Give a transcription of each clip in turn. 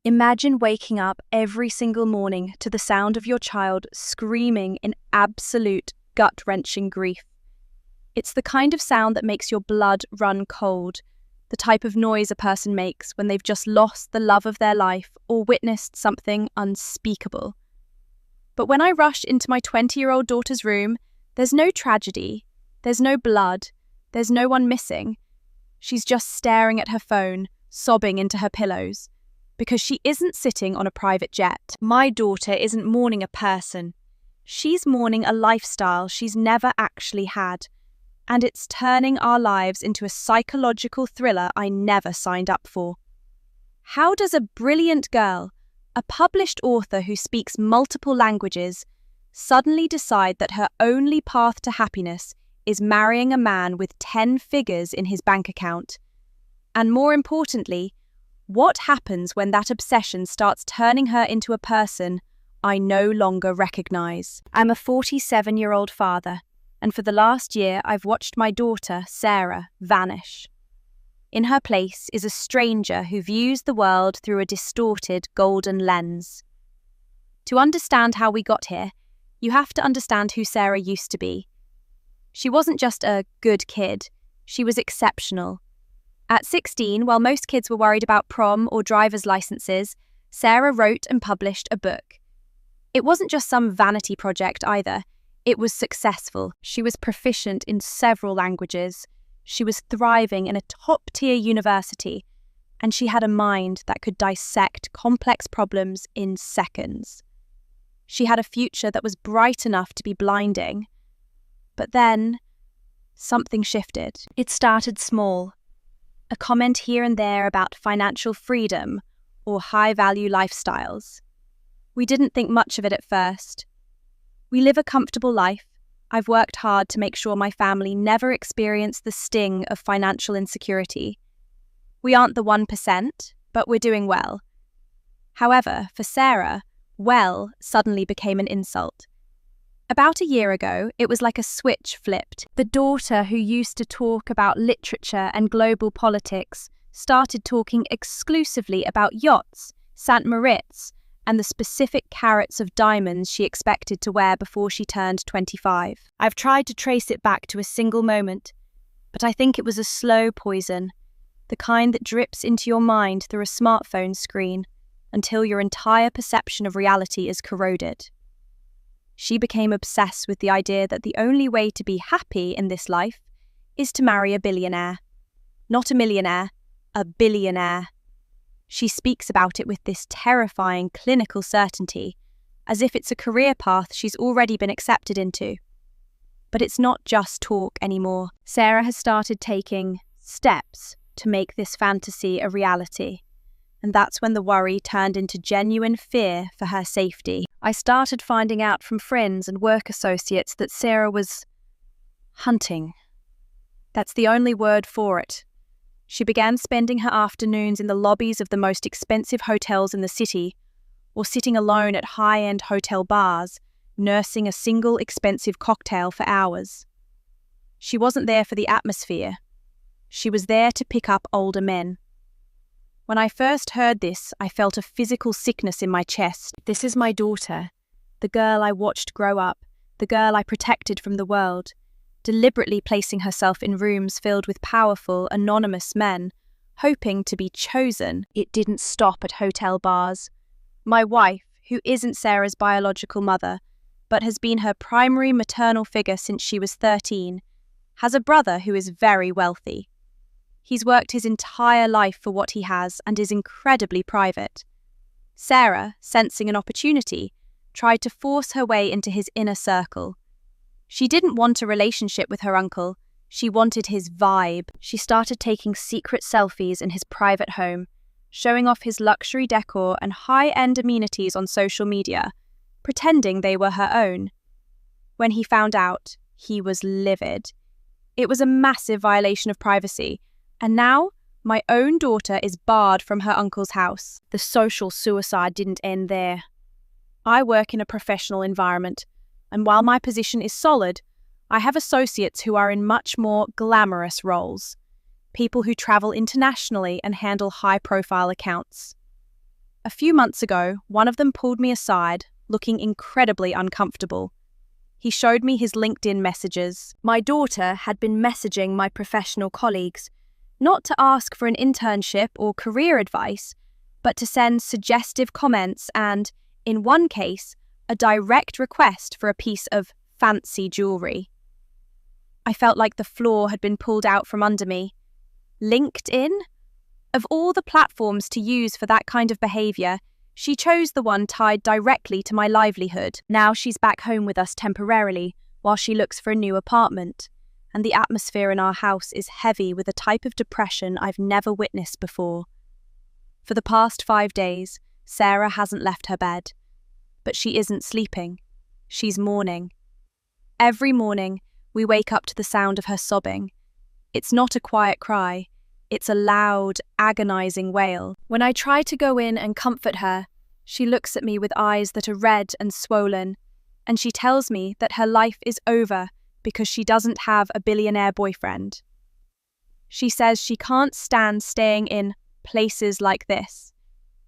Imagine waking up every single morning to the sound of your child screaming in absolute gut-wrenching grief. It's the kind of sound that makes your blood run cold, the type of noise a person makes when they've just lost the love of their life or witnessed something unspeakable. But when I rush into my 20-year-old daughter's room, there's no tragedy, there's no blood, there's no one missing. She's just staring at her phone, sobbing into her pillows, because she isn't sitting on a private jet. My daughter isn't mourning a person. She's mourning a lifestyle she's never actually had, and it's turning our lives into a psychological thriller I never signed up for. How does a brilliant girl, a published author who speaks multiple languages, suddenly decide that her only path to happiness is marrying a man with 10 figures in his bank account? And more importantly, what happens when that obsession starts turning her into a person I no longer recognize? I'm a 47-year-old father, and for the last year I've watched my daughter, Sarah, vanish. In her place is a stranger who views the world through a distorted golden lens. To understand how we got here, you have to understand who Sarah used to be. She wasn't just a good kid, she was exceptional. At 16, while most kids were worried about prom or driver's licenses, Sarah wrote and published a book. It wasn't just some vanity project either. It was successful. She was proficient in several languages. She was thriving in a top-tier university, and she had a mind that could dissect complex problems in seconds. She had a future that was bright enough to be blinding. But then, something shifted. It started small. A comment here and there about financial freedom or high-value lifestyles. We didn't think much of it at first. We live a comfortable life. I've worked hard to make sure my family never experienced the sting of financial insecurity. We aren't the 1%, but we're doing well. However, for Sarah, well suddenly became an insult. About a year ago, it was like a switch flipped. The daughter who used to talk about literature and global politics started talking exclusively about yachts, St. Moritz, and the specific carats of diamonds she expected to wear before she turned 25. I've tried to trace it back to a single moment, but I think it was a slow poison, the kind that drips into your mind through a smartphone screen until your entire perception of reality is corroded. She became obsessed with the idea that the only way to be happy in this life is to marry a billionaire. Not a millionaire, a billionaire. She speaks about it with this terrifying clinical certainty, as if it's a career path she's already been accepted into. But it's not just talk anymore. Sarah has started taking steps to make this fantasy a reality. And that's when the worry turned into genuine fear for her safety. I started finding out from friends and work associates that Sarah was hunting. That's the only word for it. She began spending her afternoons in the lobbies of the most expensive hotels in the city, or sitting alone at high-end hotel bars, nursing a single expensive cocktail for hours. She wasn't there for the atmosphere. She was there to pick up older men. When I first heard this, I felt a physical sickness in my chest. This is my daughter, the girl I watched grow up, the girl I protected from the world, deliberately placing herself in rooms filled with powerful, anonymous men, hoping to be chosen. It didn't stop at hotel bars. My wife, who isn't Sarah's biological mother, but has been her primary maternal figure since she was 13, has a brother who is very wealthy. He's worked his entire life for what he has and is incredibly private. Sarah, sensing an opportunity, tried to force her way into his inner circle. She didn't want a relationship with her uncle. She wanted his vibe. She started taking secret selfies in his private home, showing off his luxury decor and high-end amenities on social media, pretending they were her own. When he found out, he was livid. It was a massive violation of privacy. And now, my own daughter is barred from her uncle's house. The social suicide didn't end there. I work in a professional environment, and while my position is solid, I have associates who are in much more glamorous roles. People who travel internationally and handle high-profile accounts. A few months ago, one of them pulled me aside, looking incredibly uncomfortable. He showed me his LinkedIn messages. My daughter had been messaging my professional colleagues, not to ask for an internship or career advice, but to send suggestive comments and, in one case, a direct request for a piece of fancy jewelry. I felt like the floor had been pulled out from under me. LinkedIn? Of all the platforms to use for that kind of behaviour, she chose the one tied directly to my livelihood. Now she's back home with us temporarily while she looks for a new apartment, and the atmosphere in our house is heavy with a type of depression I've never witnessed before. For the past 5 days, Sarah hasn't left her bed. But she isn't sleeping. She's mourning. Every morning, we wake up to the sound of her sobbing. It's not a quiet cry. It's a loud, agonizing wail. When I try to go in and comfort her, she looks at me with eyes that are red and swollen, and she tells me that her life is over because she doesn't have a billionaire boyfriend. She says she can't stand staying in places like this,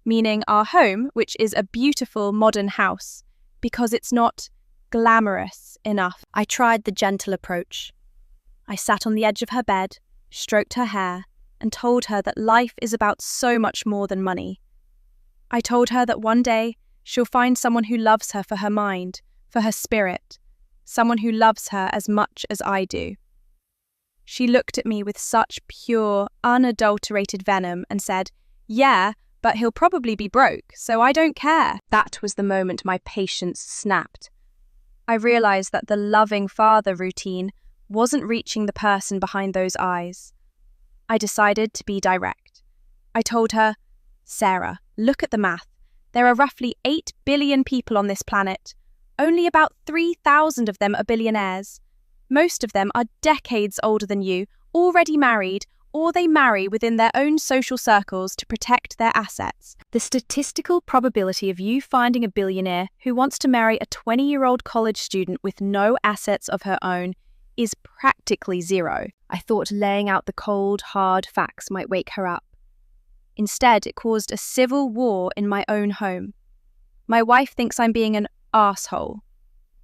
meaning our home, which is a beautiful modern house, because it's not glamorous enough. I tried the gentle approach. I sat on the edge of her bed, stroked her hair, and told her that life is about so much more than money. I told her that one day she'll find someone who loves her for her mind, for her spirit, someone who loves her as much as I do. She looked at me with such pure, unadulterated venom and said, "Yeah, but he'll probably be broke, so I don't care." That was the moment my patience snapped. I realized that the loving father routine wasn't reaching the person behind those eyes. I decided to be direct. I told her, "Sarah, look at the math. There are roughly 8 billion people on this planet. Only about 3,000 of them are billionaires. Most of them are decades older than you, already married, or they marry within their own social circles to protect their assets. The statistical probability of you finding a billionaire who wants to marry a 20-year-old college student with no assets of her own is practically zero." I thought laying out the cold, hard facts might wake her up. Instead, it caused a civil war in my own home. My wife thinks I'm being an arsehole.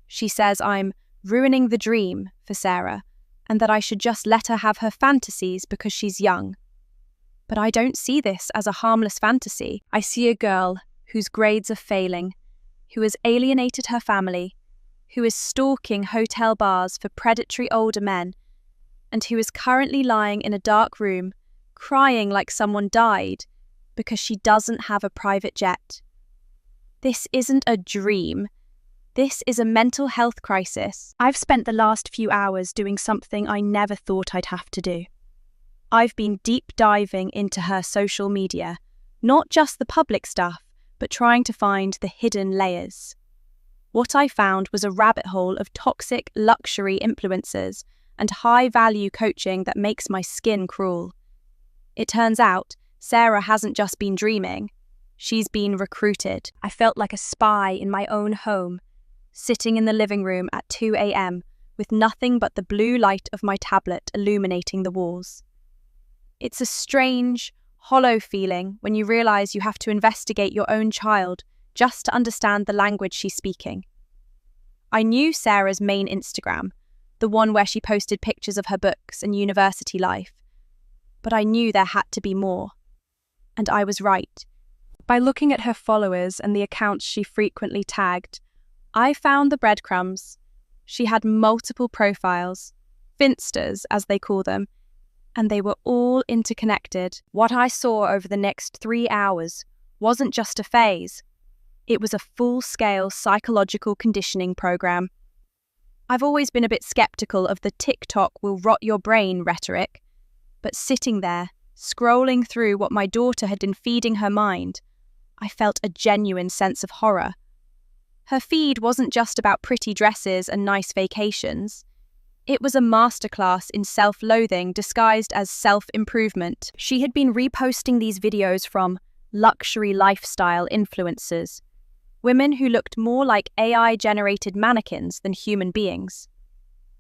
She says I'm ruining the dream for Sarah, and that I should just let her have her fantasies because she's young. But I don't see this as a harmless fantasy. I see a girl whose grades are failing, who has alienated her family, who is stalking hotel bars for predatory older men, and who is currently lying in a dark room, crying like someone died because she doesn't have a private jet. This isn't a dream. This is a mental health crisis. I've spent the last few hours doing something I never thought I'd have to do. I've been deep diving into her social media, not just the public stuff, but trying to find the hidden layers. What I found was a rabbit hole of toxic luxury influencers and high-value coaching that makes my skin crawl. It turns out Sarah hasn't just been dreaming. She's been recruited. I felt like a spy in my own home, sitting in the living room at 2 a.m. with nothing but the blue light of my tablet illuminating the walls. It's a strange, hollow feeling when you realize you have to investigate your own child just to understand the language she's speaking. I knew Sarah's main Instagram, the one where she posted pictures of her books and university life, but I knew there had to be more. And I was right. By looking at her followers and the accounts she frequently tagged, I found the breadcrumbs. She had multiple profiles, Finstas as they call them, and they were all interconnected. What I saw over the next 3 hours wasn't just a phase. It was a full-scale psychological conditioning program. I've always been a bit skeptical of the TikTok will rot your brain rhetoric, but sitting there, scrolling through what my daughter had been feeding her mind, I felt a genuine sense of horror. Her feed wasn't just about pretty dresses and nice vacations. It was a masterclass in self-loathing disguised as self-improvement. She had been reposting these videos from luxury lifestyle influencers, women who looked more like AI-generated mannequins than human beings.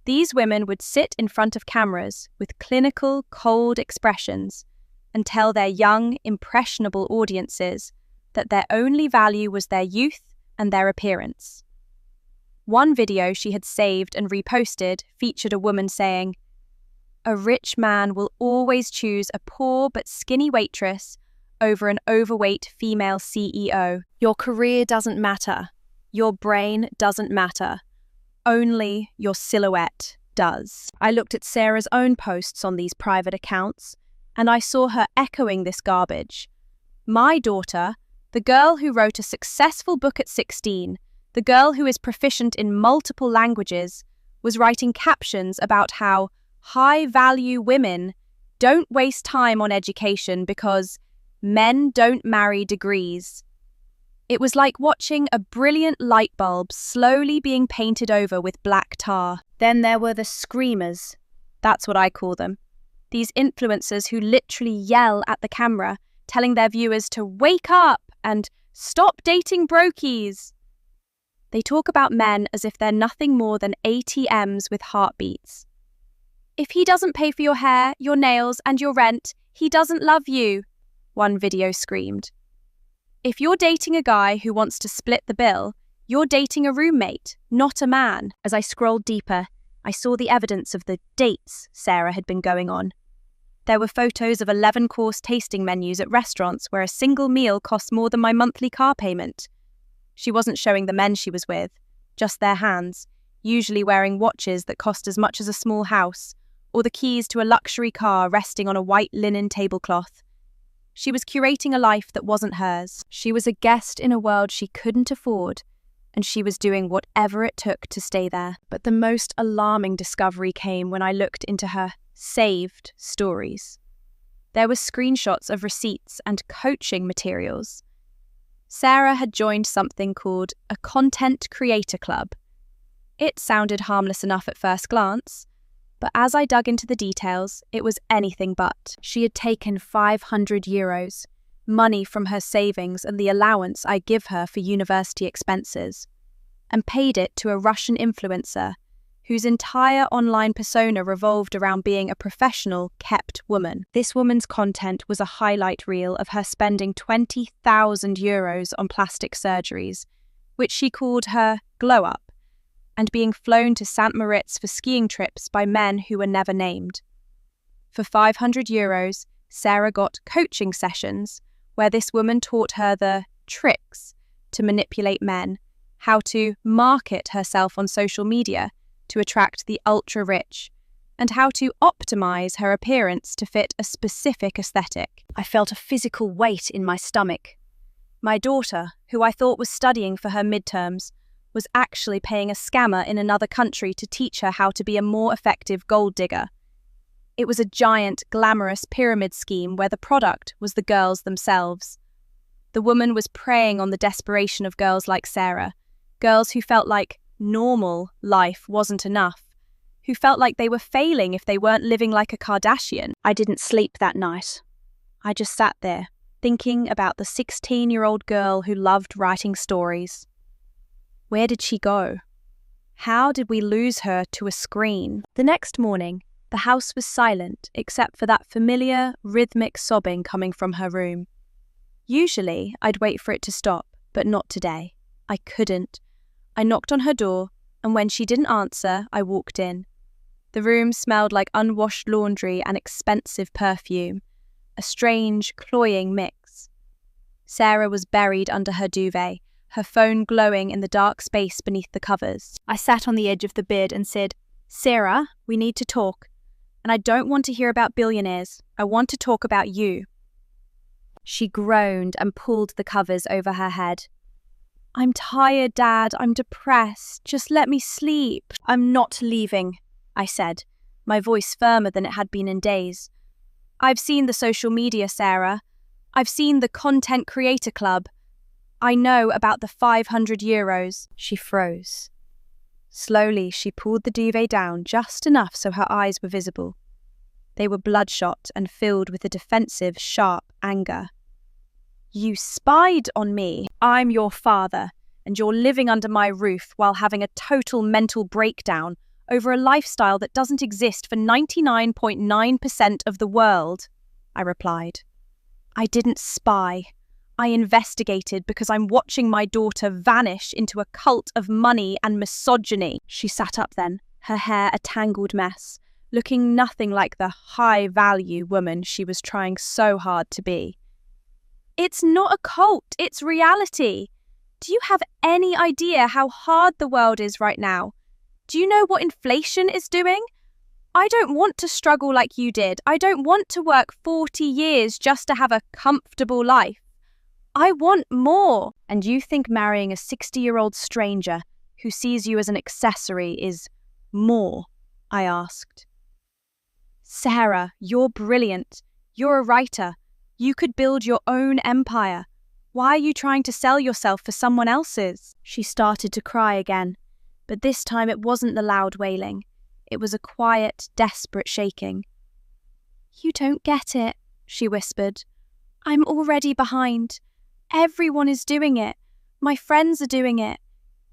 These women would sit in front of cameras with clinical, cold expressions and tell their young, impressionable audiences that their only value was their youth and their appearance. One video she had saved and reposted featured a woman saying, "A rich man will always choose a poor but skinny waitress over an overweight female CEO. Your career doesn't matter. Your brain doesn't matter. Only your silhouette does." I looked at Sarah's own posts on these private accounts, and I saw her echoing this garbage. My daughter, the girl who wrote a successful book at 16, the girl who is proficient in multiple languages, was writing captions about how high-value women don't waste time on education because men don't marry degrees. It was like watching a brilliant light bulb slowly being painted over with black tar. Then there were the screamers. That's what I call them. These influencers who literally yell at the camera, telling their viewers to wake up and stop dating brokies. They talk about men as if they're nothing more than ATMs with heartbeats. If he doesn't pay for your hair, your nails, and your rent, he doesn't love you, one video screamed. If you're dating a guy who wants to split the bill, you're dating a roommate, not a man. As I scrolled deeper, I saw the evidence of the dates Sarah had been going on. There were photos of 11-course tasting menus at restaurants where a single meal cost more than my monthly car payment. She wasn't showing the men she was with, just their hands, usually wearing watches that cost as much as a small house, or the keys to a luxury car resting on a white linen tablecloth. She was curating a life that wasn't hers. She was a guest in a world she couldn't afford, and she was doing whatever it took to stay there. But the most alarming discovery came when I looked into her saved stories. There were screenshots of receipts and coaching materials. Sarah had joined something called a Content Creator Club. It sounded harmless enough at first glance, but as I dug into the details, it was anything but. She had taken €500, money from her savings and the allowance I give her for university expenses, and paid it to a Russian influencer whose entire online persona revolved around being a professional, kept woman. This woman's content was a highlight reel of her spending €20,000 on plastic surgeries, which she called her glow-up, and being flown to St. Moritz for skiing trips by men who were never named. For €500, Sarah got coaching sessions where this woman taught her the tricks to manipulate men, how to market herself on social media to attract the ultra-rich, and how to optimize her appearance to fit a specific aesthetic. I felt a physical weight in my stomach. My daughter, who I thought was studying for her midterms, was actually paying a scammer in another country to teach her how to be a more effective gold digger. It was a giant, glamorous pyramid scheme where the product was the girls themselves. The woman was preying on the desperation of girls like Sarah, girls who felt like normal life wasn't enough, who felt like they were failing if they weren't living like a Kardashian. I didn't sleep that night. I just sat there, thinking about the 16-year-old girl who loved writing stories. Where did she go? How did we lose her to a screen? The next morning, the house was silent except for that familiar, rhythmic sobbing coming from her room. Usually, I'd wait for it to stop, but not today. I couldn't. I knocked on her door, and when she didn't answer, I walked in. The room smelled like unwashed laundry and expensive perfume, a strange, cloying mix. Sarah was buried under her duvet, her phone glowing in the dark space beneath the covers. I sat on the edge of the bed and said, "Sarah, we need to talk. And I don't want to hear about billionaires. I want to talk about you." She groaned and pulled the covers over her head. "I'm tired, Dad. I'm depressed. Just let me sleep." "I'm not leaving," I said, my voice firmer than it had been in days. "I've seen the social media, Sarah. I've seen the Content Creator Club. I know about the €500. She froze. Slowly, she pulled the duvet down just enough so her eyes were visible. They were bloodshot and filled with a defensive, sharp anger. "You spied on me. I'm your father, and you're living under my roof while having a total mental breakdown over a lifestyle that doesn't exist for 99.9% of the world," I replied. "I didn't spy. I investigated because I'm watching my daughter vanish into a cult of money and misogyny. She sat up then, her hair a tangled mess, looking nothing like the high-value woman she was trying so hard to be. It's not a cult, it's reality. Do you have any idea how hard the world is right now? Do you know what inflation is doing? I don't want to struggle like you did. I don't want to work 40 years just to have a comfortable life. I want more. And you think marrying a 60-year-old stranger who sees you as an accessory is more? I asked. Sarah, you're brilliant. You're a writer. You could build your own empire. Why are you trying to sell yourself for someone else's? She started to cry again, but this time it wasn't the loud wailing. It was a quiet, desperate shaking. You don't get it, she whispered. I'm already behind. Everyone is doing it. My friends are doing it.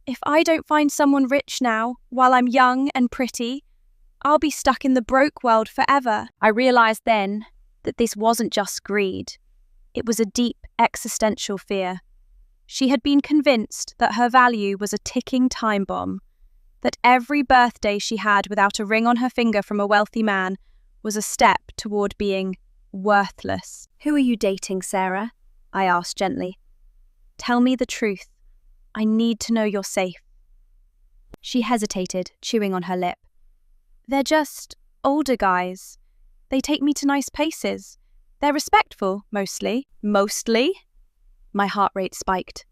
If I don't find someone rich now, while I'm young and pretty, I'll be stuck in the broke world forever. I realized then that this wasn't just greed. It was a deep existential fear. She had been convinced that her value was a ticking time bomb, that every birthday she had without a ring on her finger from a wealthy man was a step toward being worthless. Who are you dating, Sarah? I asked gently. Tell me the truth. I need to know you're safe. She hesitated, chewing on her lip. They're just older guys. They take me to nice places. They're respectful, mostly. Mostly? My heart rate spiked.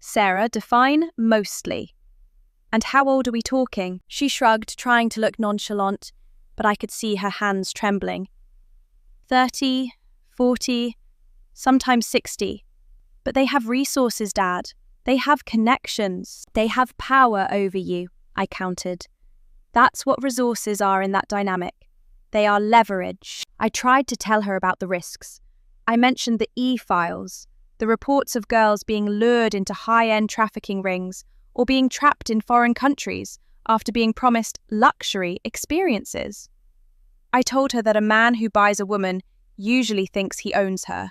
Sarah, define mostly. And how old are we talking? She shrugged, trying to look nonchalant, but I could see her hands trembling. 30, 40, sometimes 60. But they have resources, Dad. They have connections. They have power over you, I countered. That's what resources are in that dynamic. They are leverage. I tried to tell her about the risks. I mentioned the e-files, the reports of girls being lured into high-end trafficking rings or being trapped in foreign countries after being promised luxury experiences. I told her that a man who buys a woman usually thinks he owns her.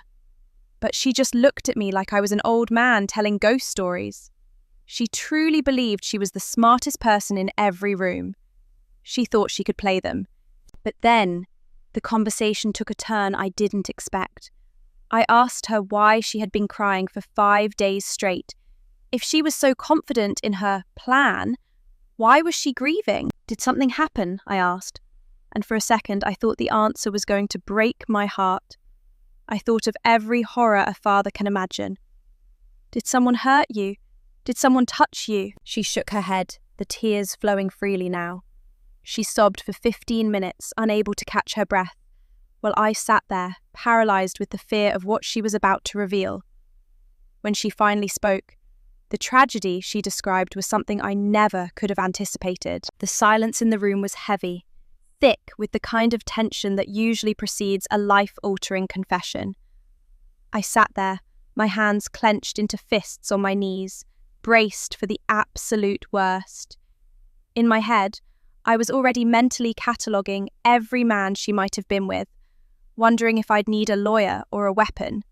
But she just looked at me like I was an old man telling ghost stories. She truly believed she was the smartest person in every room. She thought she could play them. But then, the conversation took a turn I didn't expect. I asked her why she had been crying for 5 days straight. If she was so confident in her plan, why was she grieving? Did something happen? I asked. And for a second, I thought the answer was going to break my heart. I thought of every horror a father can imagine. Did someone hurt you? Did someone touch you? She shook her head, the tears flowing freely now. She sobbed for 15 minutes, unable to catch her breath, while I sat there, paralyzed with the fear of what she was about to reveal. When she finally spoke, the tragedy she described was something I never could have anticipated. The silence in the room was heavy, thick with the kind of tension that usually precedes a life-altering confession. I sat there, my hands clenched into fists on my knees, braced for the absolute worst. In my head, I was already mentally cataloguing every man she might have been with, wondering if I'd need a lawyer or a weapon.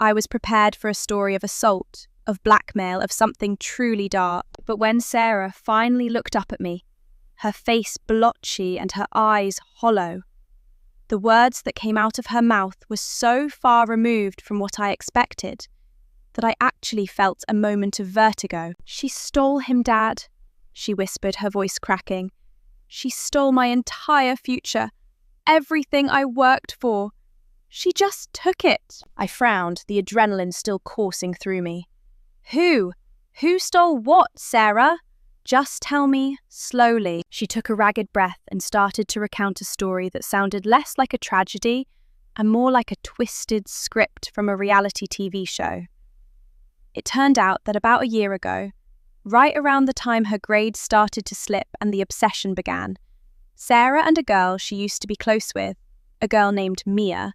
I was prepared for a story of assault, of blackmail, of something truly dark. But when Sarah finally looked up at me, her face blotchy and her eyes hollow, the words that came out of her mouth were so far removed from what I expected that I actually felt a moment of vertigo. She stole him, Dad, she whispered, her voice cracking. She stole my entire future, everything I worked for. She just took it. I frowned, the adrenaline still coursing through me. Who? Who stole what, Sarah? Just tell me, slowly. She took a ragged breath and started to recount a story that sounded less like a tragedy and more like a twisted script from a reality TV show. It turned out that about a year ago, right around the time her grades started to slip and the obsession began, Sarah and a girl she used to be close with, a girl named Mia,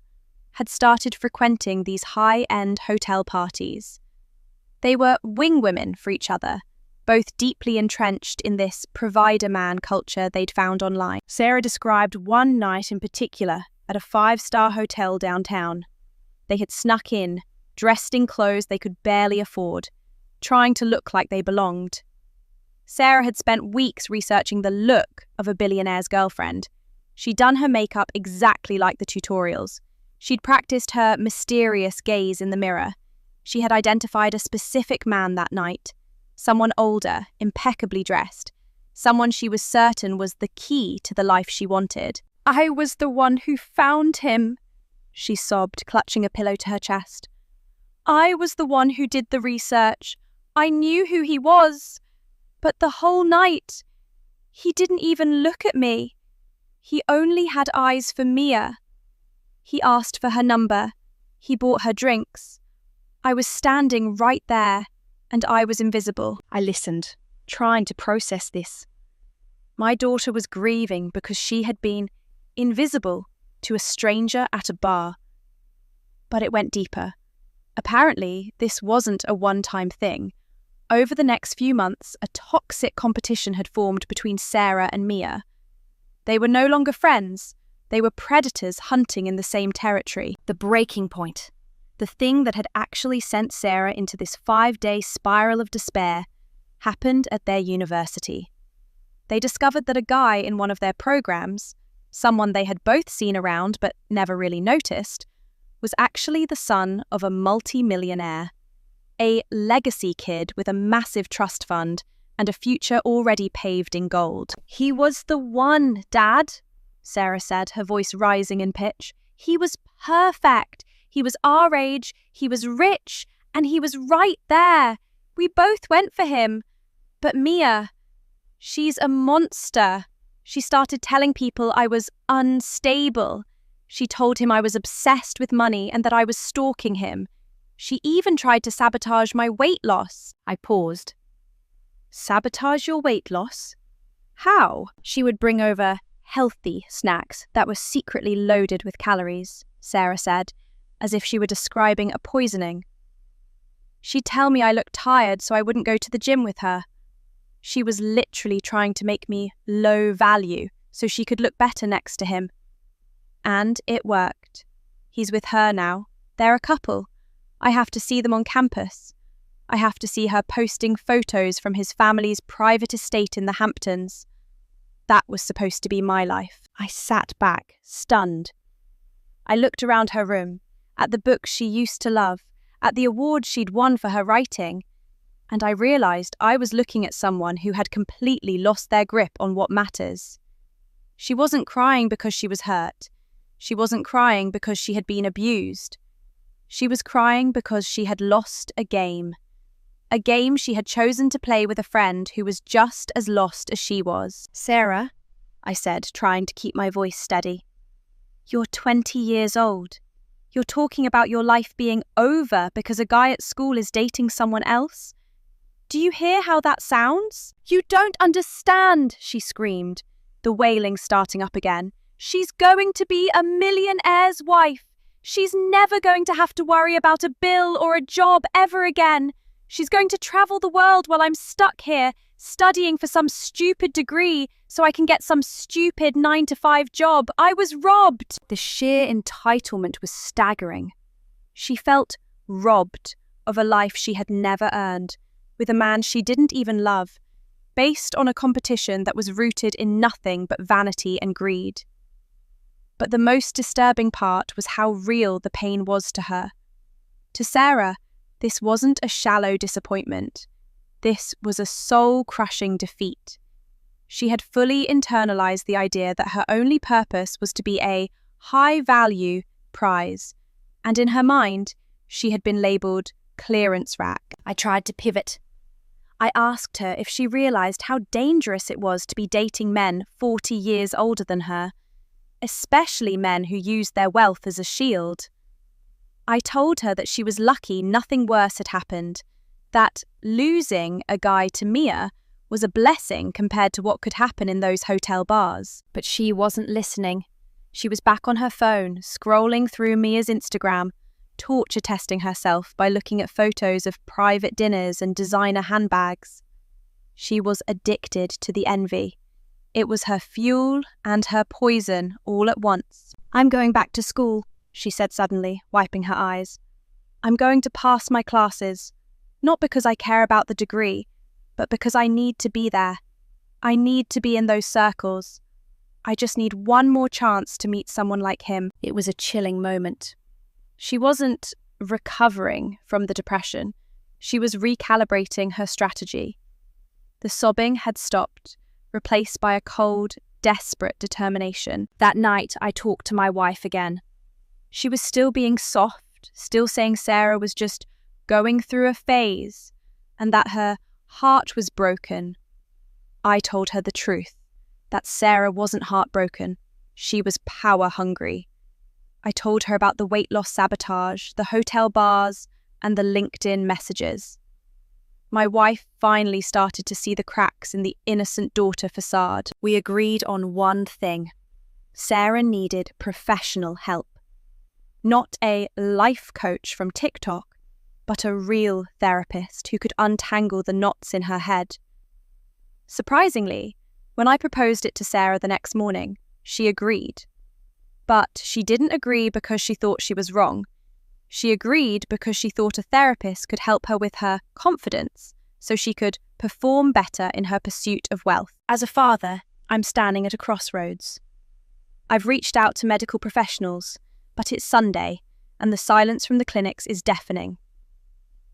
had started frequenting these high-end hotel parties. They were wing women for each other, both deeply entrenched in this provider man culture they'd found online. Sarah described one night in particular at a 5-star hotel downtown. They had snuck in, dressed in clothes they could barely afford, trying to look like they belonged. Sarah had spent weeks researching the look of a billionaire's girlfriend. She'd done her makeup exactly like the tutorials. She'd practiced her mysterious gaze in the mirror. She had identified a specific man that night, someone older, impeccably dressed, someone she was certain was the key to the life she wanted. "I was the one who found him," she sobbed, clutching a pillow to her chest. "I was the one who did the research. I knew who he was. But the whole night, he didn't even look at me. He only had eyes for Mia. He asked for her number. He bought her drinks. I was standing right there, and I was invisible." I listened, trying to process this. My daughter was grieving because she had been invisible to a stranger at a bar. But it went deeper. Apparently, this wasn't a one-time thing. Over the next few months, a toxic competition had formed between Sarah and Mia. They were no longer friends. They were predators hunting in the same territory. The breaking point, the thing that had actually sent Sarah into this 5-day spiral of despair, happened at their university. They discovered that a guy in one of their programs, someone they had both seen around but never really noticed, was actually the son of a multi-millionaire. A legacy kid with a massive trust fund and a future already paved in gold. "He was the one, Dad," Sarah said, her voice rising in pitch. "He was perfect. He was our age, he was rich, and he was right there. We both went for him. But Mia, she's a monster. She started telling people I was unstable. She told him I was obsessed with money and that I was stalking him. She even tried to sabotage my weight loss." I paused. "Sabotage your weight loss? How?" "She would bring over healthy snacks that were secretly loaded with calories," Sarah said, as if she were describing a poisoning. "She'd tell me I looked tired so I wouldn't go to the gym with her. She was literally trying to make me low value so she could look better next to him. And it worked. He's with her now. They're a couple. I have to see them on campus. I have to see her posting photos from his family's private estate in the Hamptons. That was supposed to be my life." I sat back, stunned. I looked around her room, at the books she used to love, at the awards she'd won for her writing, and I realized I was looking at someone who had completely lost their grip on what matters. She wasn't crying because she was hurt. She wasn't crying because she had been abused. She was crying because she had lost a game she had chosen to play with a friend who was just as lost as she was. "Sarah," I said, trying to keep my voice steady, "you're 20 years old. You're talking about your life being over because a guy at school is dating someone else? Do you hear how that sounds?" "You don't understand," she screamed, the wailing starting up again. "She's going to be a millionaire's wife. She's never going to have to worry about a bill or a job ever again. She's going to travel the world while I'm stuck here, studying for some stupid degree so I can get some stupid 9-to-5 job. I was robbed." The sheer entitlement was staggering. She felt robbed of a life she had never earned, with a man she didn't even love, based on a competition that was rooted in nothing but vanity and greed. But the most disturbing part was how real the pain was to her. To Sarah, this wasn't a shallow disappointment. This was a soul-crushing defeat. She had fully internalized the idea that her only purpose was to be a high-value prize, and in her mind, she had been labelled clearance rack. I tried to pivot. I asked her if she realized how dangerous it was to be dating men 40 years older than her, especially men who used their wealth as a shield. I told her that she was lucky nothing worse had happened, that losing a guy to Mia was a blessing compared to what could happen in those hotel bars. But she wasn't listening. She was back on her phone, scrolling through Mia's Instagram, torture testing herself by looking at photos of private dinners and designer handbags. She was addicted to the envy. It was her fuel and her poison all at once. "I'm going back to school," she said suddenly, wiping her eyes. I'm going to pass my classes, not because I care about the degree, but because I need to be there. I need to be in those circles. I just need one more chance to meet someone like him." It was a chilling moment. She wasn't recovering from the depression. She was recalibrating her strategy. The sobbing had stopped, replaced by a cold, desperate determination. That night, I talked to my wife again. She was still being soft, still saying Sarah was just going through a phase, and that her heart was broken. I told her the truth, that Sarah wasn't heartbroken. She was power hungry. I told her about the weight loss sabotage, the hotel bars, and the LinkedIn messages. My wife finally started to see the cracks in the innocent daughter facade. We agreed on one thing. Sarah needed professional help. Not a life coach from TikTok, but a real therapist who could untangle the knots in her head. Surprisingly, when I proposed it to Sarah the next morning, she agreed. But she didn't agree because she thought she was wrong. She agreed because she thought a therapist could help her with her confidence so she could perform better in her pursuit of wealth. As a father, I'm standing at a crossroads. I've reached out to medical professionals, but it's Sunday, and the silence from the clinics is deafening.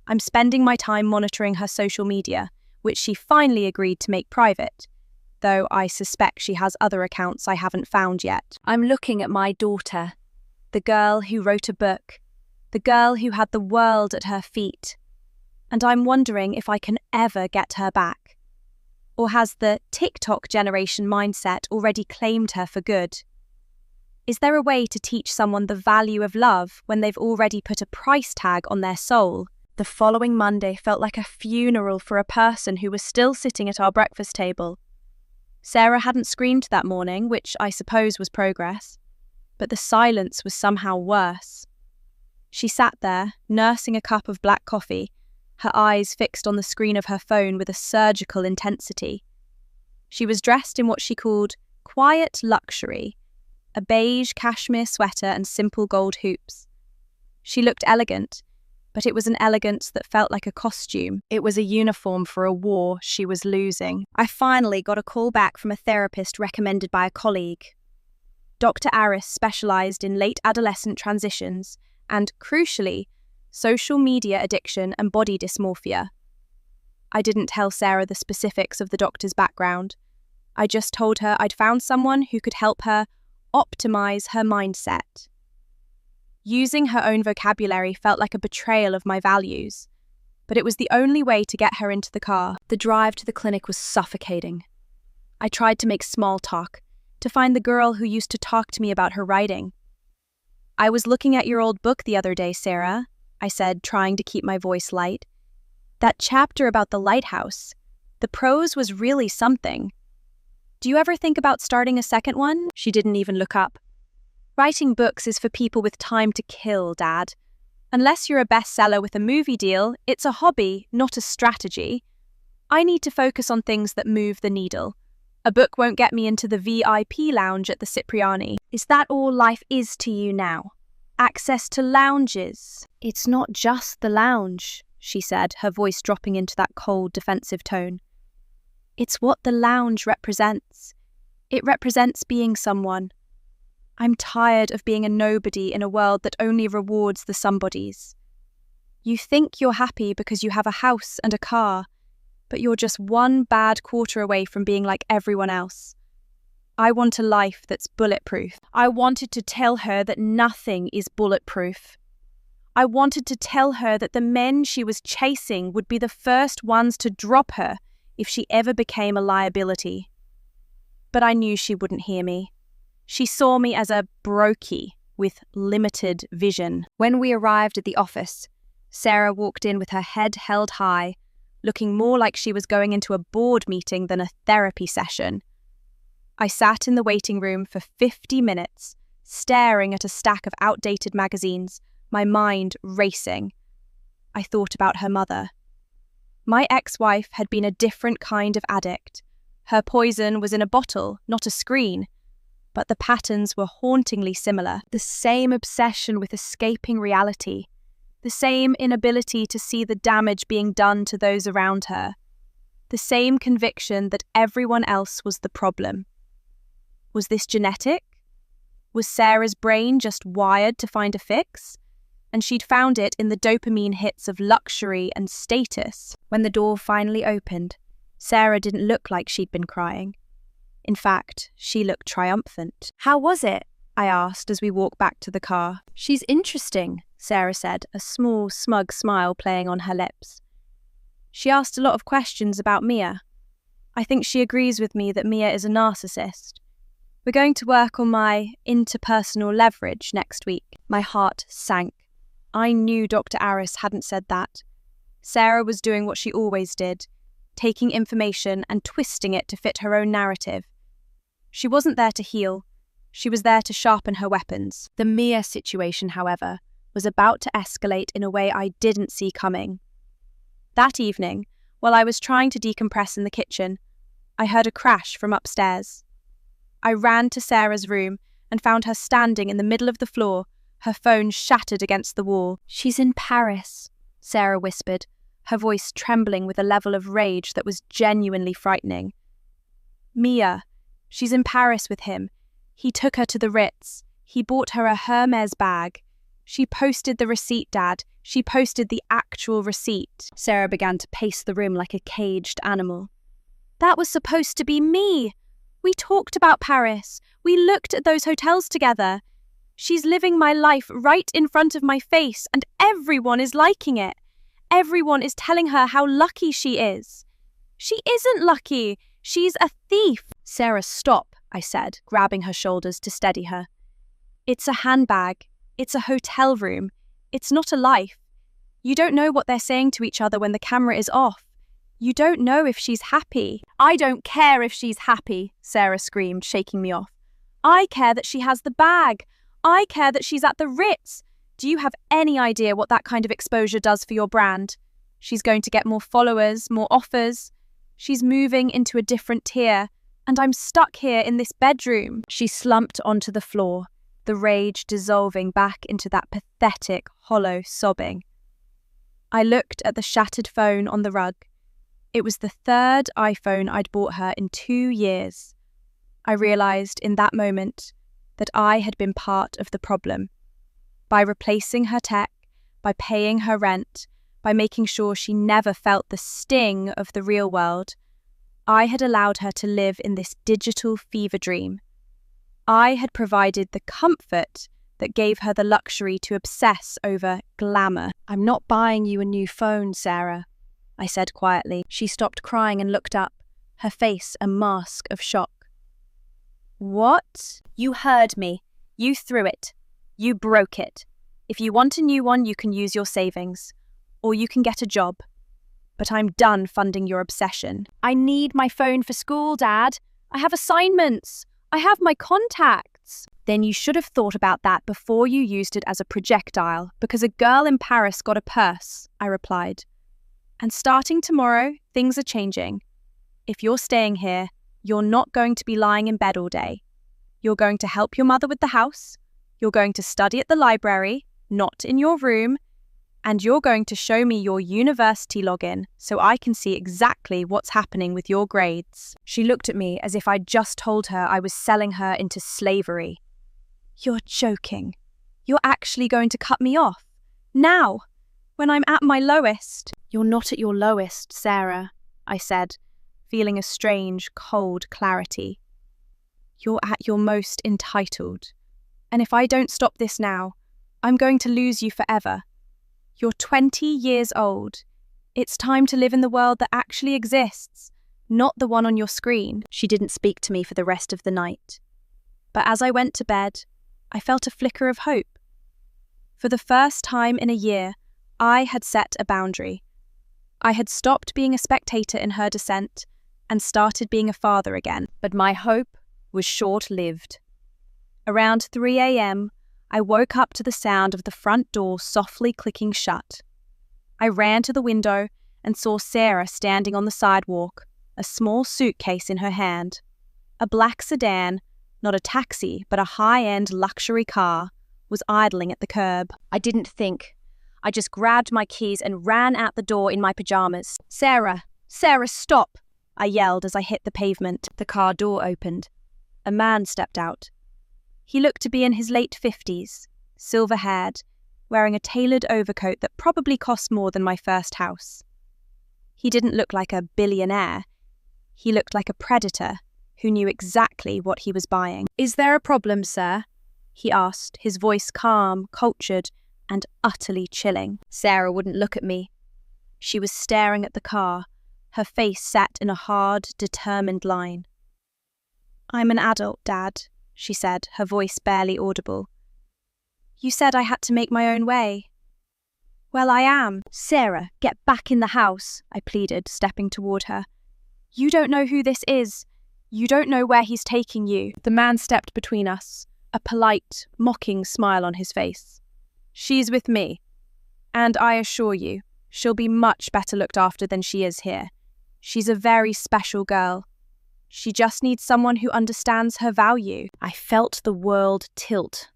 I'm spending my time monitoring her social media, which she finally agreed to make private, though I suspect she has other accounts I haven't found yet. I'm looking at my daughter, the girl who wrote a book, the girl who had the world at her feet, and I'm wondering if I can ever get her back. Or has the TikTok generation mindset already claimed her for good? Is there a way to teach someone the value of love when they've already put a price tag on their soul? The following Monday felt like a funeral for a person who was still sitting at our breakfast table. Sarah hadn't screamed that morning, which I suppose was progress, but the silence was somehow worse. She sat there, nursing a cup of black coffee, her eyes fixed on the screen of her phone with a surgical intensity. She was dressed in what she called quiet luxury, a beige cashmere sweater and simple gold hoops. She looked elegant, but it was an elegance that felt like a costume. It was a uniform for a war she was losing. I finally got a call back from a therapist recommended by a colleague. Dr. Aris specialized in late adolescent transitions and, crucially, social media addiction and body dysmorphia. I didn't tell Sarah the specifics of the doctor's background. I just told her I'd found someone who could help her optimize her mindset. Using her own vocabulary felt like a betrayal of my values, but it was the only way to get her into the car. The drive to the clinic was suffocating. I tried to make small talk, to find the girl who used to talk to me about her writing. "I was looking at your old book the other day, Sarah," I said, trying to keep my voice light. "That chapter about the lighthouse, the prose was really something. Do you ever think about starting a second one?" She didn't even look up. "Writing books is for people with time to kill, Dad. Unless you're a bestseller with a movie deal, it's a hobby, not a strategy. I need to focus on things that move the needle. A book won't get me into the VIP lounge at the Cipriani." "Is that all life is to you now? Access to lounges?" "It's not just the lounge," she said, her voice dropping into that cold, defensive tone. "It's what the lounge represents. It represents being someone. I'm tired of being a nobody in a world that only rewards the somebodies. You think you're happy because you have a house and a car, but you're just one bad quarter away from being like everyone else. I want a life that's bulletproof." I wanted to tell her that nothing is bulletproof. I wanted to tell her that the men she was chasing would be the first ones to drop her if she ever became a liability. But I knew she wouldn't hear me. She saw me as a brokey with limited vision. When we arrived at the office, Sarah walked in with her head held high, looking more like she was going into a board meeting than a therapy session. I sat in the waiting room for 50 minutes, staring at a stack of outdated magazines, my mind racing. I thought about her mother. My ex-wife had been a different kind of addict. Her poison was in a bottle, not a screen. But the patterns were hauntingly similar. The same obsession with escaping reality, the same inability to see the damage being done to those around her, the same conviction that everyone else was the problem. Was this genetic? Was Sarah's brain just wired to find a fix? And she'd found it in the dopamine hits of luxury and status. When the door finally opened, Sarah didn't look like she'd been crying. In fact, she looked triumphant. "How was it?" I asked as we walked back to the car. "She's interesting," Sarah said, a small, smug smile playing on her lips. "She asked a lot of questions about Mia. I think she agrees with me that Mia is a narcissist. We're going to work on my interpersonal leverage next week." My heart sank. I knew Dr. Aris hadn't said that. Sarah was doing what she always did, taking information and twisting it to fit her own narrative. She wasn't there to heal. She was there to sharpen her weapons. The Mia situation, however, was about to escalate in a way I didn't see coming. That evening, while I was trying to decompress in the kitchen, I heard a crash from upstairs. I ran to Sarah's room and found her standing in the middle of the floor, her phone shattered against the wall. "She's in Paris," Sarah whispered, her voice trembling with a level of rage that was genuinely frightening. "Mia, she's in Paris with him. He took her to the Ritz. He bought her a Hermes bag. She posted the receipt, Dad. She posted the actual receipt." Sarah began to pace the room like a caged animal. "That was supposed to be me. We talked about Paris. We looked at those hotels together. She's living my life right in front of my face, and everyone is liking it. Everyone is telling her how lucky she is. She isn't lucky. She's a thief." "Sarah, stop," I said, grabbing her shoulders to steady her. "It's a handbag. It's a hotel room. It's not a life. You don't know what they're saying to each other when the camera is off. You don't know if she's happy." "I don't care if she's happy," Sarah screamed, shaking me off. "I care that she has the bag. I care that she's at the Ritz. Do you have any idea what that kind of exposure does for your brand? She's going to get more followers, more offers. She's moving into a different tier, and I'm stuck here in this bedroom." She slumped onto the floor, the rage dissolving back into that pathetic, hollow sobbing. I looked at the shattered phone on the rug. It was the third iPhone I'd bought her in 2 years. I realized in that moment that I had been part of the problem. By replacing her tech, by paying her rent, by making sure she never felt the sting of the real world, I had allowed her to live in this digital fever dream. I had provided the comfort that gave her the luxury to obsess over glamour. "I'm not buying you a new phone, Sarah," I said quietly. She stopped crying and looked up, her face a mask of shock. "What?" "You heard me. You threw it. You broke it. If you want a new one, you can use your savings. Or you can get a job. But I'm done funding your obsession." "I need my phone for school, Dad. I have assignments. I have my contacts." "Then you should have thought about that before you used it as a projectile, because a girl in Paris got a purse," I replied. "And starting tomorrow, things are changing. If you're staying here, you're not going to be lying in bed all day. You're going to help your mother with the house. You're going to study at the library, not in your room. And you're going to show me your university login so I can see exactly what's happening with your grades." She looked at me as if I'd just told her I was selling her into slavery. "You're joking. You're actually going to cut me off? Now, when I'm at my lowest?" "You're not at your lowest, Sarah," I said, feeling a strange, cold clarity. "You're at your most entitled. And if I don't stop this now, I'm going to lose you forever. You're 20 years old. It's time to live in the world that actually exists, not the one on your screen." She didn't speak to me for the rest of the night. But as I went to bed, I felt a flicker of hope. For the first time in a year, I had set a boundary. I had stopped being a spectator in her descent and started being a father again. But my hope was short-lived. Around 3 a.m., I woke up to the sound of the front door softly clicking shut. I ran to the window and saw Sarah standing on the sidewalk, a small suitcase in her hand. A black sedan, not a taxi but a high-end luxury car, was idling at the curb. I didn't think. I just grabbed my keys and ran out the door in my pajamas. Sarah, stop! I yelled as I hit the pavement. The car door opened. A man stepped out. He looked to be in his late 50s, silver-haired, wearing a tailored overcoat that probably cost more than my first house. He didn't look like a billionaire. He looked like a predator who knew exactly what he was buying. "Is there a problem, sir?" he asked, his voice calm, cultured, and utterly chilling. Sarah wouldn't look at me. She was staring at the car, her face set in a hard, determined line. "I'm an adult, Dad," she said, her voice barely audible. "You said I had to make my own way." "Well, I am." "Sarah, get back in the house," I pleaded, stepping toward her. "You don't know who this is. You don't know where he's taking you." The man stepped between us, a polite, mocking smile on his face. "She's with me, and I assure you, she'll be much better looked after than she is here. She's a very special girl. She just needs someone who understands her value." I felt the world tilt.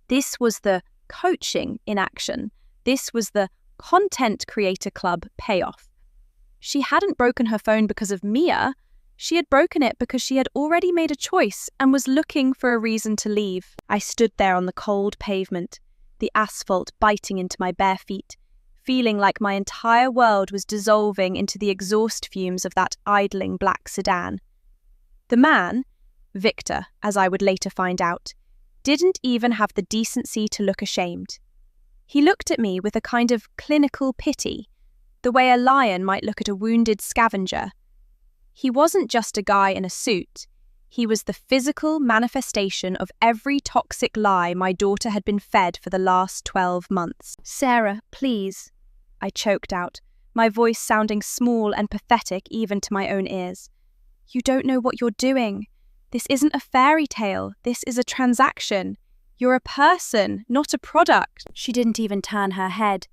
This was the coaching in action. This was the Content Creator Club payoff. She hadn't broken her phone because of Mia. She had broken it because she had already made a choice and was looking for a reason to leave. I stood there on the cold pavement, the asphalt biting into my bare feet, feeling like my entire world was dissolving into the exhaust fumes of that idling black sedan. The man, Victor, as I would later find out, didn't even have the decency to look ashamed. He looked at me with a kind of clinical pity, the way a lion might look at a wounded scavenger. He wasn't just a guy in a suit. He was the physical manifestation of every toxic lie my daughter had been fed for the last 12 months. "Sarah, please," I choked out, my voice sounding small and pathetic even to my own ears. "You don't know what you're doing. This isn't a fairy tale. This is a transaction. You're a person, not a product." She didn't even turn her head.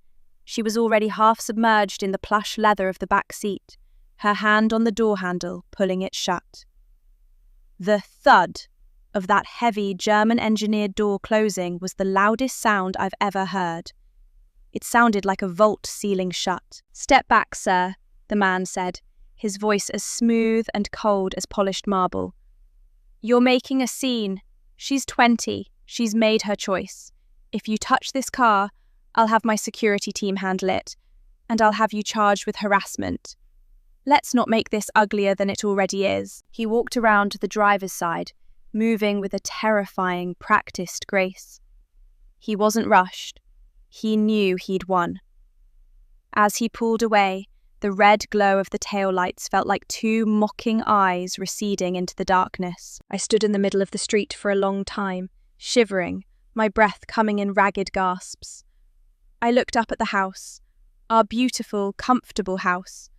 She was already half submerged in the plush leather of the back seat, her hand on the door handle, pulling it shut. The thud of that heavy German-engineered door closing was the loudest sound I've ever heard. It sounded like a vault sealing shut. "Step back, sir," the man said, his voice as smooth and cold as polished marble. "You're making a scene. She's 20. She's made her choice. If you touch this car, I'll have my security team handle it, and I'll have you charged with harassment. Let's not make this uglier than it already is." He walked around to the driver's side, moving with a terrifying, practiced grace. He wasn't rushed. He knew he'd won. As he pulled away, the red glow of the taillights felt like two mocking eyes receding into the darkness. I stood in the middle of the street for a long time, shivering, my breath coming in ragged gasps. I looked up at the house, our beautiful, comfortable house,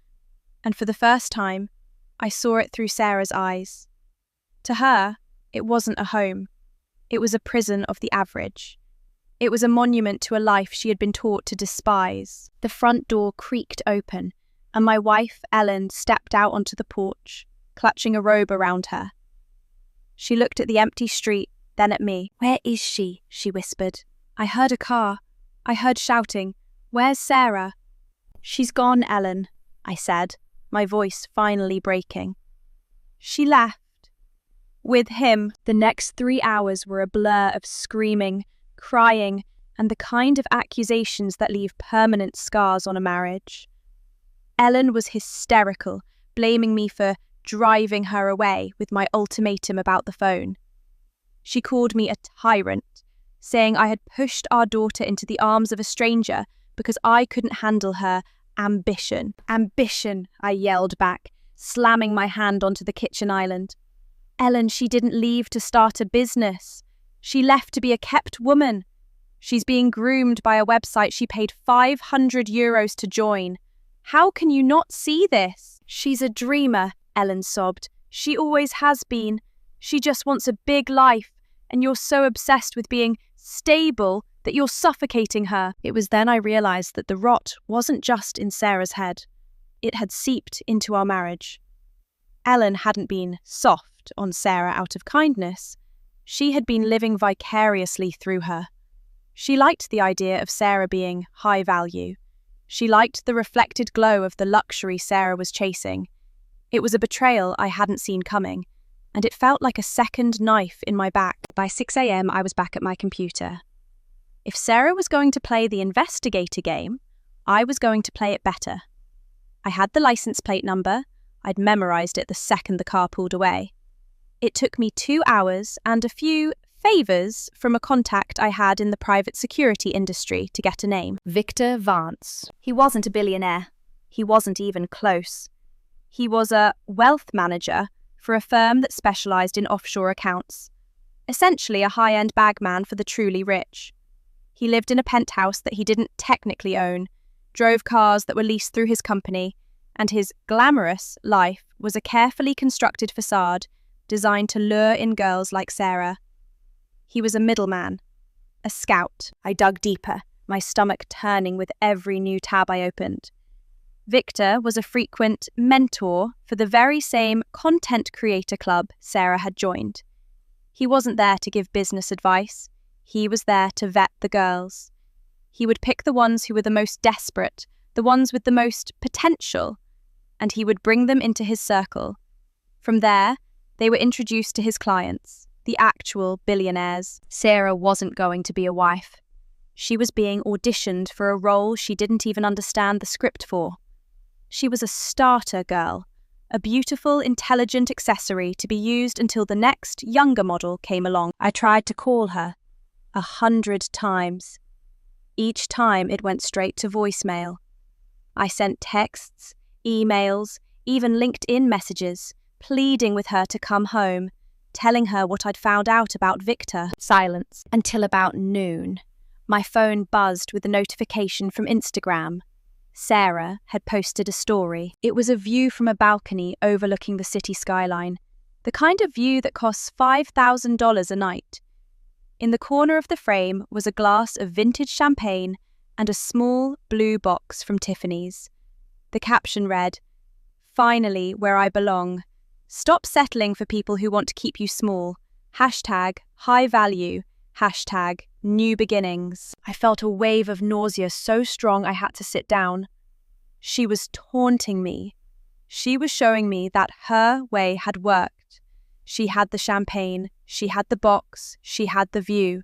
and for the first time, I saw it through Sarah's eyes. To her, it wasn't a home. It was a prison of the average. It was a monument to a life she had been taught to despise. The front door creaked open, and my wife, Ellen, stepped out onto the porch, clutching a robe around her. She looked at the empty street, then at me. "Where is she?" she whispered. "I heard a car. I heard shouting. Where's Sarah?" "She's gone, Ellen," I said, my voice finally breaking. "She left. With him." The next 3 hours were a blur of screaming, crying, and the kind of accusations that leave permanent scars on a marriage. Ellen was hysterical, blaming me for driving her away with my ultimatum about the phone. She called me a tyrant, saying I had pushed our daughter into the arms of a stranger because I couldn't handle her ambition. "Ambition," I yelled back, slamming my hand onto the kitchen island. "Ellen, she didn't leave to start a business. She left to be a kept woman. She's being groomed by a website she paid €500 to join. How can you not see this?" "She's a dreamer," Ellen sobbed. "She always has been. She just wants a big life, and you're so obsessed with being stable that you're suffocating her." It was then I realized that the rot wasn't just in Sarah's head. It had seeped into our marriage. Ellen hadn't been soft on Sarah out of kindness. She had been living vicariously through her. She liked the idea of Sarah being high value. She liked the reflected glow of the luxury Sarah was chasing. It was a betrayal I hadn't seen coming, and it felt like a second knife in my back. By 6 a.m, I was back at my computer. If Sarah was going to play the investigator game, I was going to play it better. I had the license plate number. I'd memorized it the second the car pulled away. It took me 2 hours and a few favors from a contact I had in the private security industry to get a name. Victor Vance. He wasn't a billionaire. He wasn't even close. He was a wealth manager for a firm that specialized in offshore accounts. Essentially a high-end bagman for the truly rich. He lived in a penthouse that he didn't technically own, drove cars that were leased through his company, and his glamorous life was a carefully constructed facade designed to lure in girls like Sarah. He was a middleman, a scout. I dug deeper, my stomach turning with every new tab I opened. Victor was a frequent mentor for the very same content creator club Sarah had joined. He wasn't there to give business advice. He was there to vet the girls. He would pick the ones who were the most desperate, the ones with the most potential, and he would bring them into his circle. From there, they were introduced to his clients, the actual billionaires. Sarah wasn't going to be a wife. She was being auditioned for a role she didn't even understand the script for. She was a starter girl, a beautiful, intelligent accessory to be used until the next, younger model came along. I tried to call her 100 times. Each time it went straight to voicemail. I sent texts, emails, even LinkedIn messages, pleading with her to come home, telling her what I'd found out about Victor. Silence. Until about noon. My phone buzzed with a notification from Instagram. Sarah had posted a story. It was a view from a balcony overlooking the city skyline, the kind of view that costs $5,000 a night. In the corner of the frame was a glass of vintage champagne and a small blue box from Tiffany's. The caption read, "Finally where I belong. Stop settling for people who want to keep you small. Hashtag high value. Hashtag new beginnings." I felt a wave of nausea so strong I had to sit down. She was taunting me. She was showing me that her way had worked. She had the champagne, she had the box, she had the view.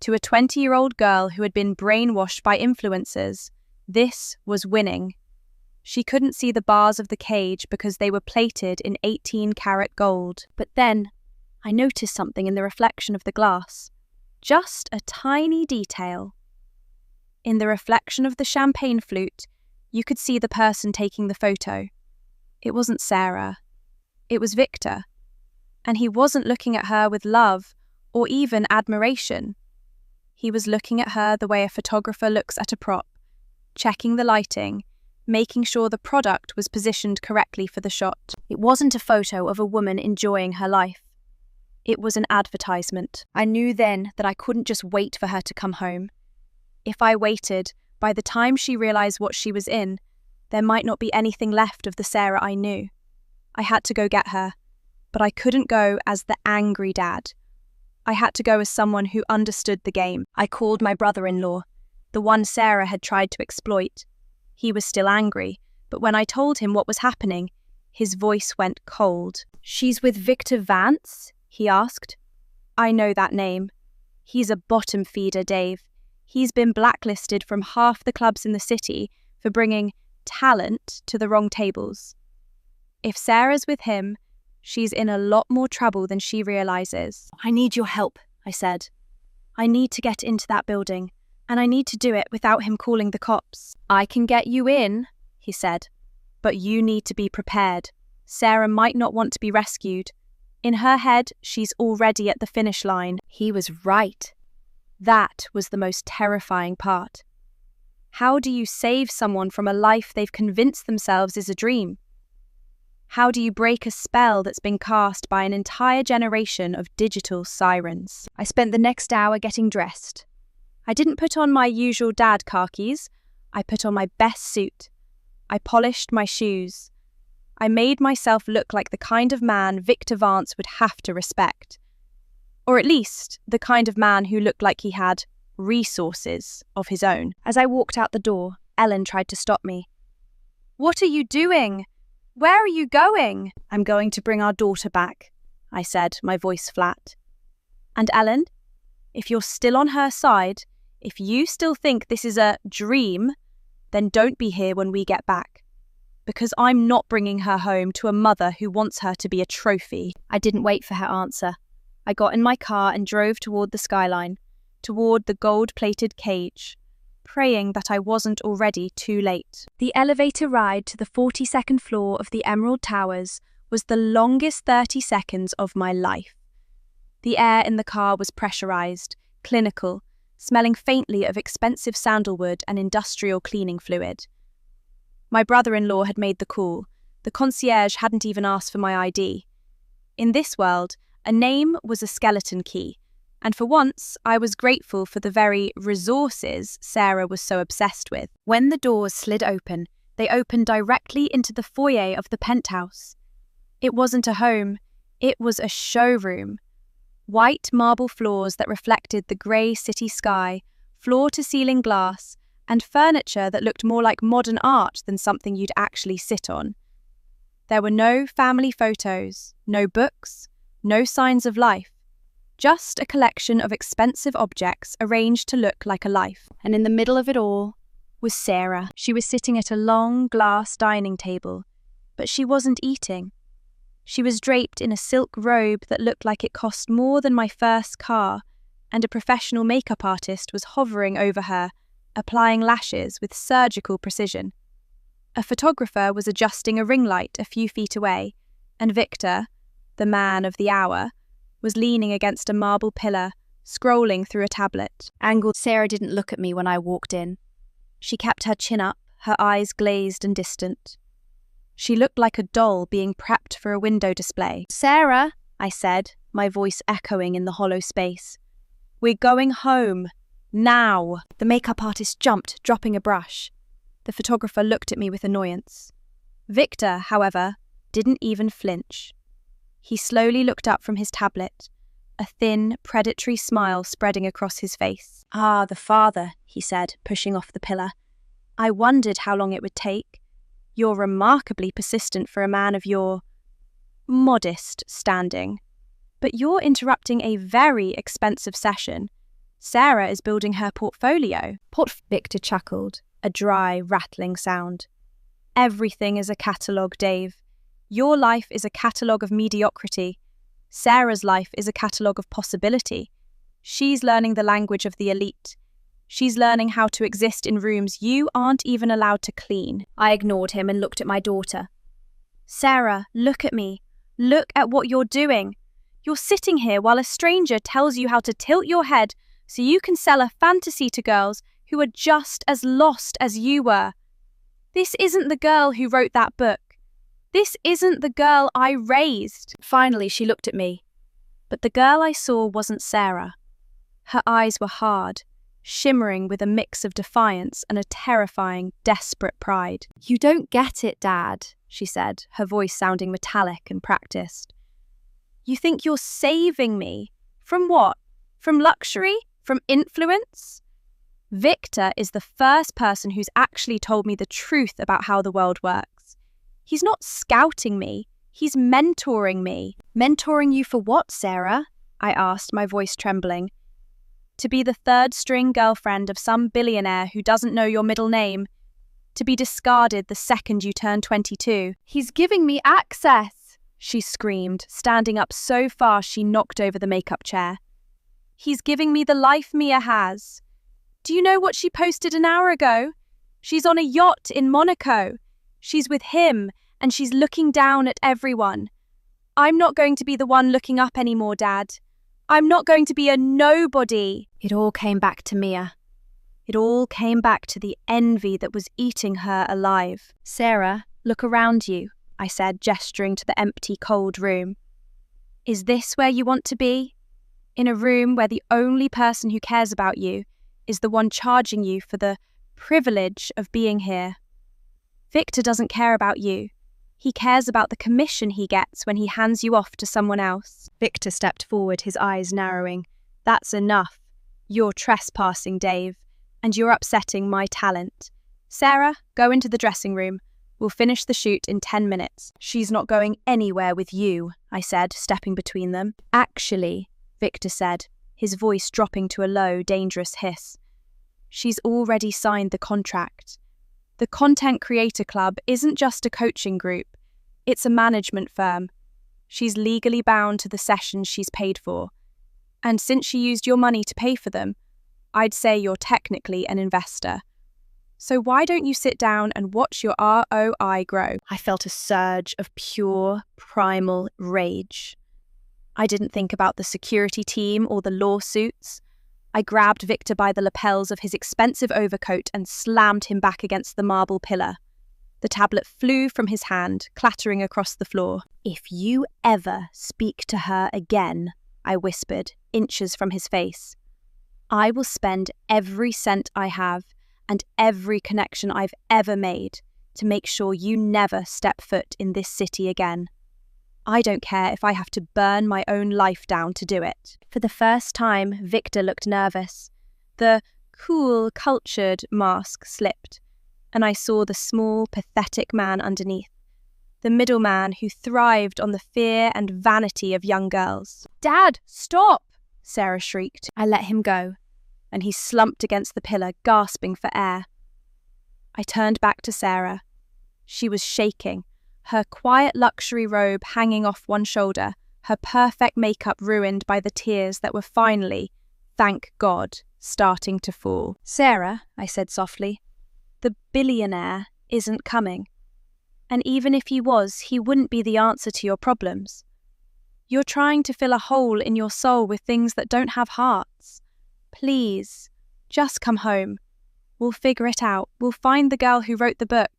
To a 20-year-old girl who had been brainwashed by influencers, this was winning. She couldn't see the bars of the cage because they were plated in 18-karat gold. But then, I noticed something in the reflection of the glass. Just a tiny detail. In the reflection of the champagne flute, you could see the person taking the photo. It wasn't Sarah. It was Victor. And he wasn't looking at her with love or even admiration. He was looking at her the way a photographer looks at a prop, checking the lighting, making sure the product was positioned correctly for the shot. It wasn't a photo of a woman enjoying her life. It was an advertisement. I knew then that I couldn't just wait for her to come home. If I waited, by the time she realized what she was in, there might not be anything left of the Sarah I knew. I had to go get her, but I couldn't go as the angry dad. I had to go as someone who understood the game. I called my brother-in-law, the one Sarah had tried to exploit. He was still angry, but when I told him what was happening, his voice went cold. "She's with Victor Vance?" he asked. "I know that name. He's a bottom feeder, Dave. He's been blacklisted from half the clubs in the city for bringing talent to the wrong tables. If Sarah's with him, she's in a lot more trouble than she realizes." "I need your help," I said. "I need to get into that building, and I need to do it without him calling the cops." "I can get you in," he said, "but you need to be prepared. Sarah might not want to be rescued. In her head, she's already at the finish line." He was right. That was the most terrifying part. How do you save someone from a life they've convinced themselves is a dream? How do you break a spell that's been cast by an entire generation of digital sirens? I spent the next hour getting dressed. I didn't put on my usual dad khakis. I put on my best suit. I polished my shoes. I made myself look like the kind of man Victor Vance would have to respect. Or at least, the kind of man who looked like he had resources of his own. As I walked out the door, Ellen tried to stop me. "What are you doing? Where are you going?" "I'm going to bring our daughter back," I said, my voice flat. "And Ellen, if you're still on her side, if you still think this is a dream, then don't be here when we get back. Because I'm not bringing her home to a mother who wants her to be a trophy." I didn't wait for her answer. I got in my car and drove toward the skyline, toward the gold-plated cage, praying that I wasn't already too late. The elevator ride to the 42nd floor of the Emerald Towers was the longest 30 seconds of my life. The air in the car was pressurized, clinical, smelling faintly of expensive sandalwood and industrial cleaning fluid. My brother-in-law had made the call. The concierge hadn't even asked for my ID. In this world, a name was a skeleton key, and for once, I was grateful for the very resources Sarah was so obsessed with. When the doors slid open, they opened directly into the foyer of the penthouse. It wasn't a home, it was a showroom. White marble floors that reflected the grey city sky, floor-to-ceiling glass, and furniture that looked more like modern art than something you'd actually sit on. There were no family photos, no books, no signs of life. Just a collection of expensive objects arranged to look like a life. And in the middle of it all was Sarah. She was sitting at a long glass dining table, but she wasn't eating. She was draped in a silk robe that looked like it cost more than my first car, and a professional makeup artist was hovering over her, applying lashes with surgical precision. A photographer was adjusting a ring light a few feet away, and Victor, the man of the hour, was leaning against a marble pillar, scrolling through a tablet. Angled. Sarah didn't look at me when I walked in. She kept her chin up, her eyes glazed and distant. She looked like a doll being prepped for a window display. "Sarah," I said, my voice echoing in the hollow space. "We're going home. Now." The makeup artist jumped, dropping a brush. The photographer looked at me with annoyance. Victor, however, didn't even flinch. He slowly looked up from his tablet, a thin, predatory smile spreading across his face. "Ah, the father," he said, pushing off the pillar. "I wondered how long it would take. You're remarkably persistent for a man of your modest standing. But you're interrupting a very expensive session. Sarah is building her portfolio." Victor chuckled, a dry, rattling sound. "Everything is a catalogue, Dave. Your life is a catalogue of mediocrity. Sarah's life is a catalogue of possibility. She's learning the language of the elite. She's learning how to exist in rooms you aren't even allowed to clean." I ignored him and looked at my daughter. "Sarah, look at me. Look at what you're doing. You're sitting here while a stranger tells you how to tilt your head so you can sell a fantasy to girls who are just as lost as you were. This isn't the girl who wrote that book. This isn't the girl I raised." Finally, she looked at me. But the girl I saw wasn't Sarah. Her eyes were hard, shimmering with a mix of defiance and a terrifying, desperate pride. "You don't get it, Dad," she said, her voice sounding metallic and practiced. "You think you're saving me? From what? From luxury? From influence? Victor is the first person who's actually told me the truth about how the world works. He's not scouting me, he's mentoring me." "Mentoring you for what, Sarah?" I asked, my voice trembling. "To be the third-string girlfriend of some billionaire who doesn't know your middle name. To be discarded the second you turn 22. "He's giving me access," she screamed, standing up so fast she knocked over the makeup chair. "He's giving me the life Mia has. Do you know what she posted an hour ago? She's on a yacht in Monaco. She's with him, and she's looking down at everyone. I'm not going to be the one looking up anymore, Dad. I'm not going to be a nobody." It all came back to Mia. It all came back to the envy that was eating her alive. "Sarah, look around you," I said, gesturing to the empty, cold room. "Is this where you want to be? In a room where the only person who cares about you is the one charging you for the privilege of being here. Victor doesn't care about you. He cares about the commission he gets when he hands you off to someone else." Victor stepped forward, his eyes narrowing. "That's enough. You're trespassing, Dave, and you're upsetting my talent. Sarah, go into the dressing room. We'll finish the shoot in 10 minutes. She's not going anywhere with you, I said, stepping between them. Actually, Victor said, his voice dropping to a low, dangerous hiss. She's already signed the contract. The Content Creator Club isn't just a coaching group. It's a management firm. She's legally bound to the sessions she's paid for. And since she used your money to pay for them, I'd say you're technically an investor. So why don't you sit down and watch your ROI grow? I felt a surge of pure, primal rage. I didn't think about the security team or the lawsuits. I grabbed Victor by the lapels of his expensive overcoat and slammed him back against the marble pillar. The tablet flew from his hand, clattering across the floor. If you ever speak to her again, I whispered, inches from his face, I will spend every cent I have and every connection I've ever made to make sure you never step foot in this city again. I don't care if I have to burn my own life down to do it. For the first time, Victor looked nervous. The cool, cultured mask slipped, and I saw the small, pathetic man underneath, the middleman who thrived on the fear and vanity of young girls. "Dad, stop!" Sarah shrieked. I let him go, and he slumped against the pillar, gasping for air. I turned back to Sarah. She was shaking, her quiet luxury robe hanging off one shoulder, her perfect makeup ruined by the tears that were finally, thank God, starting to fall. "Sarah," I said softly, "the billionaire isn't coming. And even if he was, he wouldn't be the answer to your problems. You're trying to fill a hole in your soul with things that don't have hearts. Please, just come home. We'll figure it out. We'll find the girl who wrote the book.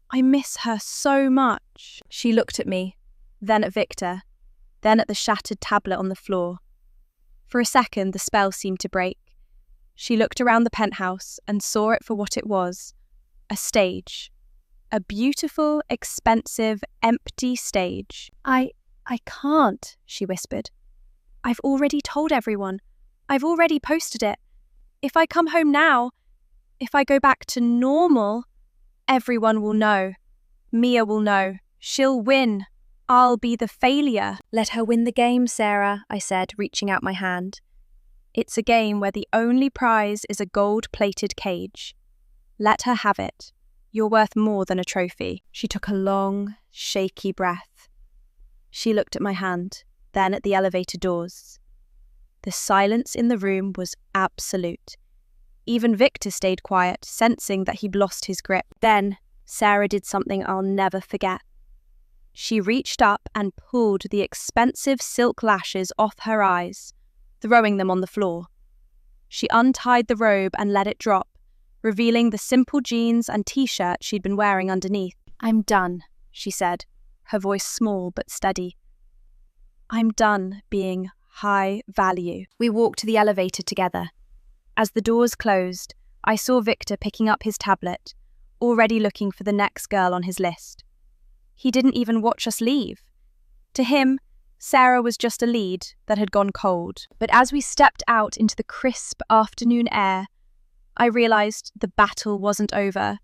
I miss her so much." She looked at me, then at Victor, then at the shattered tablet on the floor. For a second, the spell seemed to break. She looked around the penthouse and saw it for what it was, a stage. A beautiful, expensive, empty stage. I can't, she whispered. "I've already told everyone. I've already posted it. If I come home now, if I go back to normal, everyone will know. Mia will know. She'll win. I'll be the failure." "Let her win the game, Sarah," I said, reaching out my hand. "It's a game where the only prize is a gold-plated cage. Let her have it. You're worth more than a trophy." She took a long, shaky breath. She looked at my hand, then at the elevator doors. The silence in the room was absolute. Even Victor stayed quiet, sensing that he'd lost his grip. Then, Sarah did something I'll never forget. She reached up and pulled the expensive silk lashes off her eyes, throwing them on the floor. She untied the robe and let it drop, revealing the simple jeans and t-shirt she'd been wearing underneath. "I'm done," she said, her voice small but steady. "I'm done being high value." We walked to the elevator together. As the doors closed, I saw Victor picking up his tablet, already looking for the next girl on his list. He didn't even watch us leave. To him, Sarah was just a lead that had gone cold. But as we stepped out into the crisp afternoon air, I realized the battle wasn't over.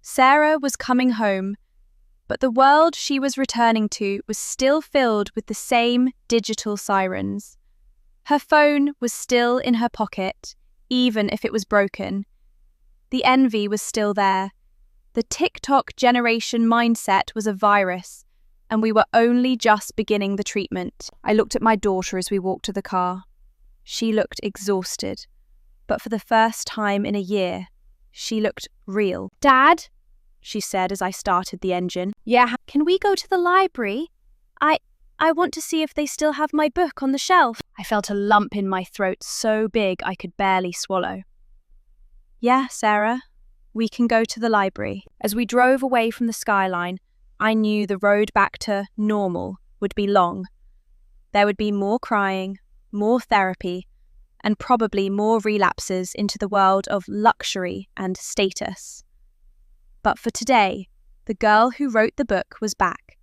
Sarah was coming home, but the world she was returning to was still filled with the same digital sirens. Her phone was still in her pocket, even if it was broken. The envy was still there. The TikTok generation mindset was a virus, and we were only just beginning the treatment. I looked at my daughter as we walked to the car. She looked exhausted, but for the first time in a year, she looked real. "Dad," she said as I started the engine. "Yeah, can we go to the library? I want to see if they still have my book on the shelf." I felt a lump in my throat so big I could barely swallow. "Yeah, Sarah, we can go to the library." As we drove away from the skyline, I knew the road back to normal would be long. There would be more crying, more therapy, and probably more relapses into the world of luxury and status. But for today, the girl who wrote the book was back,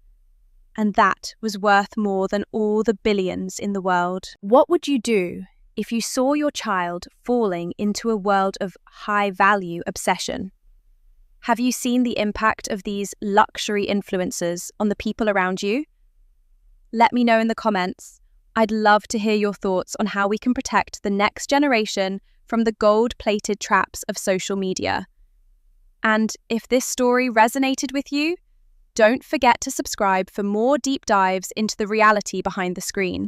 and that was worth more than all the billions in the world. What would you do if you saw your child falling into a world of high-value obsession? Have you seen the impact of these luxury influencers on the people around you? Let me know in the comments. I'd love to hear your thoughts on how we can protect the next generation from the gold-plated traps of social media. And if this story resonated with you, don't forget to subscribe for more deep dives into the reality behind the screen.